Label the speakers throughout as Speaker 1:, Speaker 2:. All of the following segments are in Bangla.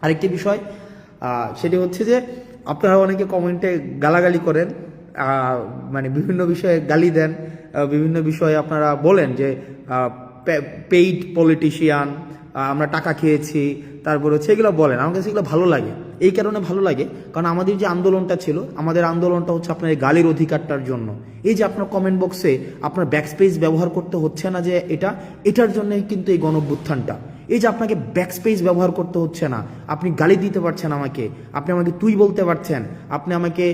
Speaker 1: আরেকটি বিষয় সেটি হচ্ছে যে আপনারা অনেকে কমেন্টে গালাগালি করেন, মানে বিভিন্ন বিষয়ে গালি দেন, বিভিন্ন বিষয়ে আপনারা বলেন যে পেইড পলিটিশিয়ান, আমরা টাকা খেয়েছি, তারপরে হচ্ছে এগুলো বলেন। আমার কাছে এগুলো ভালো লাগে, এই কারণে ভালো লাগে কারণ আমাদের যে আন্দোলনটা ছিল, আমাদের আন্দোলনটা হচ্ছে আপনার এই গালির অধিকারটার জন্য। এই যে আপনার কমেন্ট বক্সে আপনার ব্যাকস্পেস ব্যবহার করতে হচ্ছে না, যে এটার জন্যই কিন্তু এই গণঅভ্যুত্থানটা। এই যে আপনাকে ব্যাকস্পেস ব্যবহার করতে হচ্ছে না, আপনি গালি দিতে পারছেন আমাকে, আপনি আমাকে তুই বলতে পারছেন, আপনি আমাকে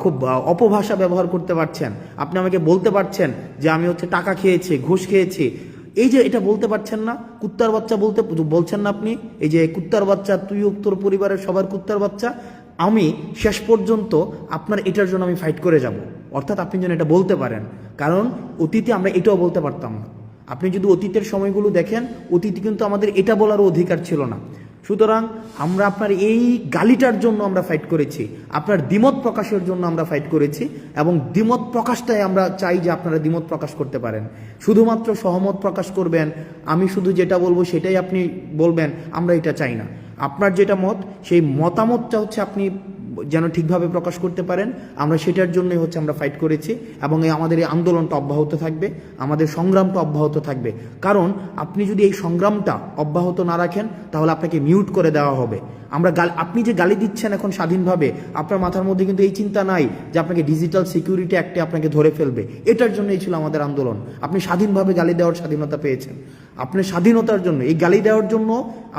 Speaker 1: খুব অপভাষা ব্যবহার করতে পারছেন, আপনি আমাকে বলতে পারছেন যে আমি হচ্ছে টাকা খেয়েছি, ঘুষ খেয়েছি। এই যে এটা বলতে পারছেন না, কুত্তার বাচ্চা বলছেন না আপনি, এই যে কুত্তার বাচ্চা, তুই তোর পরিবারের সবার কুত্তার বাচ্চা, আমি শেষ পর্যন্ত আপনার এটার জন্য আমি ফাইট করে যাব। অর্থাৎ আপনি যেন এটা বলতে পারেন, কারণ অতীতে আমরা এটাও বলতে পারতাম না। আপনি যদি অতীতের সময়গুলো দেখেন, অতীতে কিন্তু আমাদের এটা বলারও অধিকার ছিল না। সুতরাং আমরা আপনার এই গালিটার জন্য আমরা ফাইট করেছি, আপনার দ্বিমত প্রকাশের জন্য আমরা ফাইট করেছি, এবং দ্বিমত প্রকাশটাই আমরা চাই যে আপনারা দ্বিমত প্রকাশ করতে পারেন। শুধুমাত্র সহমত প্রকাশ করবেন, আমি শুধু যেটা বলবো সেটাই আপনি বলবেন, আমরা এটা চাই না। আপনার যেটা মত, সেই মতামতটা হচ্ছে আপনি যেন ঠিকভাবে প্রকাশ করতে পারেন, আমরা সেটার জন্যই হচ্ছে আমরা ফাইট করেছি, এবং আমাদের এই আন্দোলনটা অব্যাহত থাকবে, আমাদের সংগ্রামটা অব্যাহত থাকবে। কারণ আপনি যদি এই সংগ্রামটা অব্যাহত না রাখেন, তাহলে আপনাকে মিউট করে দেওয়া হবে। আপনি যে গালি দিচ্ছেন এখন স্বাধীনভাবে, আপনার মাথার মধ্যে কিন্তু এই চিন্তা নাই যে আপনাকে ডিজিটাল সিকিউরিটি অ্যাক্টে আপনাকে ধরে ফেলবে। এটার জন্যই ছিল আমাদের আন্দোলন। আপনি স্বাধীনভাবে গালি দেওয়ার স্বাধীনতা পেয়েছেন, আপনি স্বাধীনতার জন্য, এই গালি দেওয়ার জন্য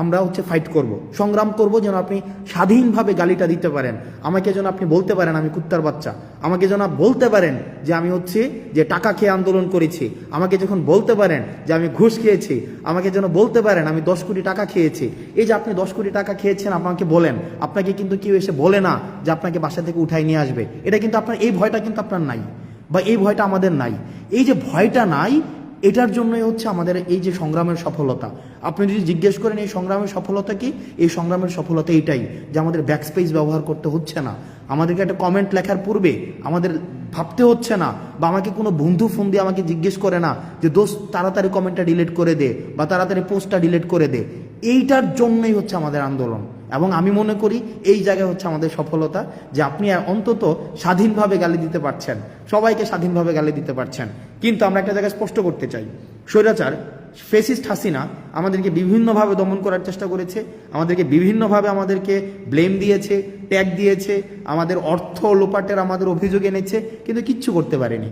Speaker 1: আমরা হচ্ছে ফাইট করব, সংগ্রাম করব, যেন আপনি স্বাধীনভাবে গালিটা দিতে পারেন। আমাকে যেন আপনি বলতে পারেন আমি কুত্তার বাচ্চা, আমাকে যেন বলতে পারেন যে আমি হচ্ছে যে টাকা খেয়ে আন্দোলন করেছি, আমাকে যখন বলতে পারেন যে আমি ঘুষ খেয়েছি, আমাকে যেন বলতে পারেন আমি 10 কোটি টাকা খেয়েছি। এই যে আপনি 10 কোটি টাকা খেয়েছেন, আমাকে বলেন, আপনাকে কিন্তু কেউ এসে বলে না যে আপনাকে বাসা থেকে উঠাই নিয়ে আসবে। এটা কিন্তু আপনার, এই ভয়টা কিন্তু আপনার নাই, বা এই ভয়টা আমাদের নাই। এই যে ভয়টা নাই, এটার জন্যই হচ্ছে আমাদের এই যে সংগ্রামের সফলতা। আপনি যদি জিজ্ঞেস করেন এই সংগ্রামের সফলতা কি, এই সংগ্রামের সফলতা এইটাই যে আমাদের ব্যাকস্পেস ব্যবহার করতে হচ্ছে না, আমাদেরকে একটা কমেন্ট লেখার পূর্বে আমাদের ভাবতে হচ্ছে না, বা আমাকে কোনো বন্ধু ফোন দিয়ে আমাকে জিজ্ঞেস করে না যে দোস্ত তাড়াতাড়ি কমেন্টটা ডিলিট করে দে, বা তাড়াতাড়ি পোস্টটা ডিলিট করে দে। এইটার জন্যই হচ্ছে আমাদের আন্দোলন, এবং আমি মনে করি এই জায়গায় হচ্ছে আমাদের সফলতা, যে আপনি অন্তত স্বাধীনভাবে গালি দিতে পারছেন, সবাইকে স্বাধীনভাবে গালি দিতে পারছেন। কিন্তু আমরা একটা জায়গায় স্পষ্ট করতে চাই, স্বৈরাচার ফেসিস্ট হাসিনা আমাদেরকে বিভিন্নভাবে দমন করার চেষ্টা করেছে, আমাদেরকে বিভিন্নভাবে আমাদেরকে ব্লেম দিয়েছে, ট্যাগ দিয়েছে, আমাদের অর্থ লোপাটের আমাদের অভিযোগ এনেছে, কিন্তু কিচ্ছু করতে পারেনি।